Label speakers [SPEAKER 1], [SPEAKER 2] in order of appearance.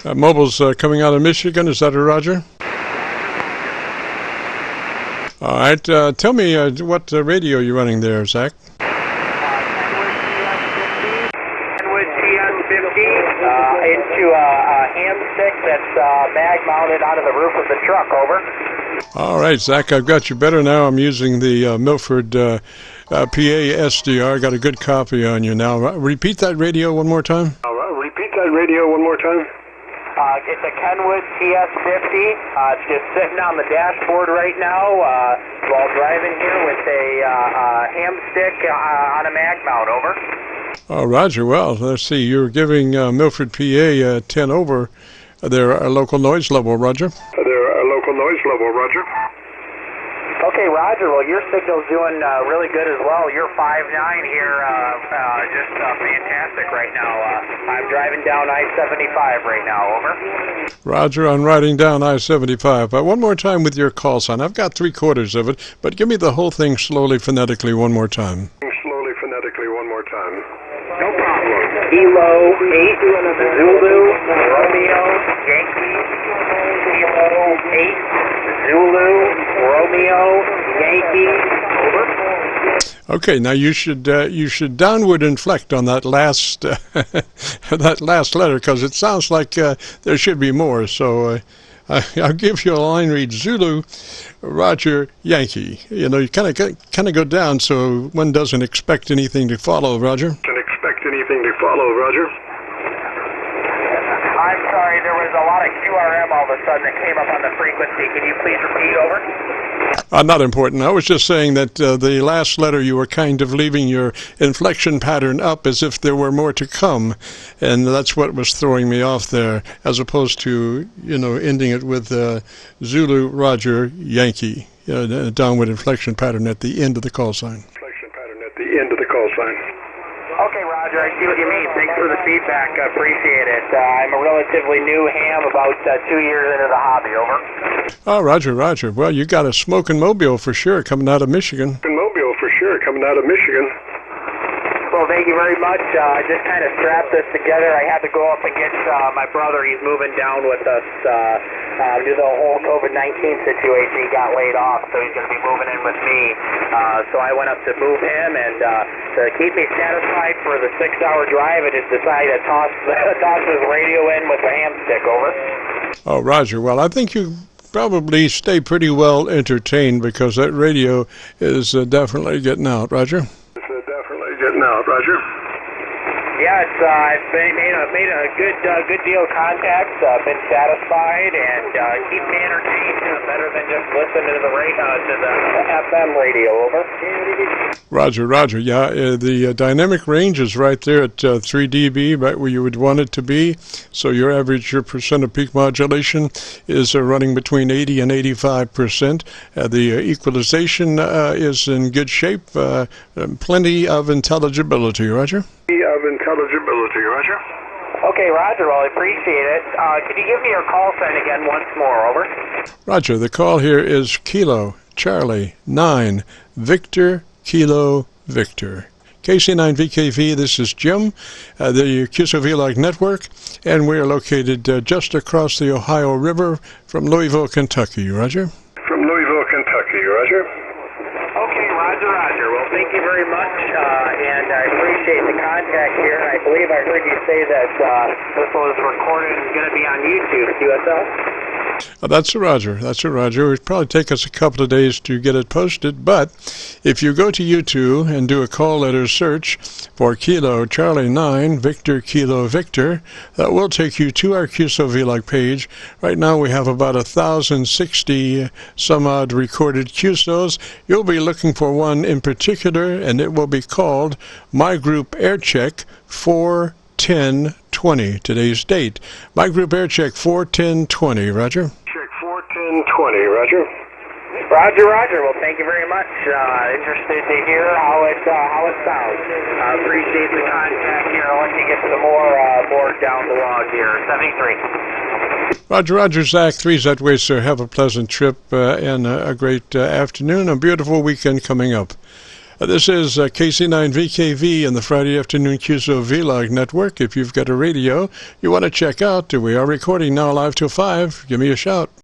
[SPEAKER 1] Mobile's coming out of Michigan. Is that a Roger? All right. Tell me what radio you're running there, Zach.
[SPEAKER 2] Kenwood TS-50 into a ham stick that's mag-mounted onto the roof of the truck, over.
[SPEAKER 1] All right, Zach, I've got you better now. I'm using the Milford PA-SDR. Got a good copy on you now. Repeat that radio one more time.
[SPEAKER 2] It's a Kenwood TS-50. It's just sitting on the dashboard right now while driving here with a ham stick on a mag mount, over.
[SPEAKER 1] Oh, Roger. Well, let's see. You're giving Milford PA 10 over. They're a local noise level, Roger.
[SPEAKER 2] Okay, Roger. Well, your signal's doing really good as well. You're 5.9 here, just fantastic right now. I'm driving down I-75 right now, over.
[SPEAKER 1] Roger, I'm riding down I-75. One more time with your call sign. I've got 3/4 of it, but give me the whole thing slowly, phonetically one more time.
[SPEAKER 2] No problem. Kilo 8, Zulu, Romeo, Yankee. Kilo 8, Zulu, Romeo, Yankee, over.
[SPEAKER 1] Okay, now you should downward inflect on that last that last letter, because it sounds like there should be more. So I'll give you a line read: Zulu, Roger, Yankee. You know, you kind of go down so one doesn't expect anything to follow, Roger.
[SPEAKER 2] I'm sorry, there was a lot of QRM all of a sudden that came up on the frequency. Can you please repeat, over?
[SPEAKER 1] Not important. I was just saying that the last letter you were kind of leaving your inflection pattern up as if there were more to come, and that's what was throwing me off there, as opposed to, you know, ending it with Zulu, Roger, Yankee, a downward inflection pattern at the end of the call sign.
[SPEAKER 2] Okay, Roger, I see what you mean. Thanks for the feedback. I appreciate it. I'm a relatively new ham, about 2 years into the hobby, over.
[SPEAKER 1] Oh, Roger. Well, you got a smoking mobile for sure coming out of Michigan.
[SPEAKER 2] Well, thank you very much. I just kind of strapped this together. I had to go up and get my brother. He's moving down with us due to the whole COVID-19 situation. He got laid off, so he's going to be moving in with me. So I went up to move him, and to keep me satisfied for the 6-hour drive, I just decided to toss his radio in with the ham stick, over.
[SPEAKER 1] Oh, Roger. Well, I think you probably stay pretty well entertained, because that radio is definitely getting out, Roger.
[SPEAKER 2] Yeah, I've made a good deal of contacts. Been satisfied, and keep me entertained. Better than just listening to the FM radio, over.
[SPEAKER 1] Roger. Yeah, the dynamic range is right there at 3 dB, right where you would want it to be. So your percent of peak modulation is running between 80 and 85%. The equalization is in good shape. Plenty of intelligibility, Roger.
[SPEAKER 2] Okay, Roger. Well, I appreciate it. Could you give me your call sign again once more, over?
[SPEAKER 1] Roger. The call here is Kilo Charlie 9 Victor Kilo Victor. KC9VKV, this is Jim, the Qso-Vlog network, and we are located just across the Ohio River from Louisville, Kentucky. Roger?
[SPEAKER 2] Okay, Roger. Well, thank you very much, and I appreciate the contact here. I believe I heard you say that this was recorded and going to be on YouTube, QSL?
[SPEAKER 1] That's a Roger. It would probably take us a couple of days to get it posted, but if you go to YouTube and do a call letter search for Kilo Charlie 9 Victor Kilo Victor, that will take you to our Qso-Vlog page. Right now we have about 1,060 some odd recorded QSOs. You'll be looking for one in particular, and it will be called My Group Air Check 41020, today's date. My Group Air Check 41020, Roger?
[SPEAKER 2] Check 41020, Roger. Roger. Well, thank you very much. Interested to hear how it sounds. Appreciate the contact here. I'll let you get to the more down the log here. 73.
[SPEAKER 1] Roger, ZACK-K8ZRY, sir. Have a pleasant trip and a great afternoon, a beautiful weekend coming up. This is KC9VKV in the Friday afternoon Qso-Vlog network. If you've got a radio you want to check out, we are recording now live till 5. Give me a shout.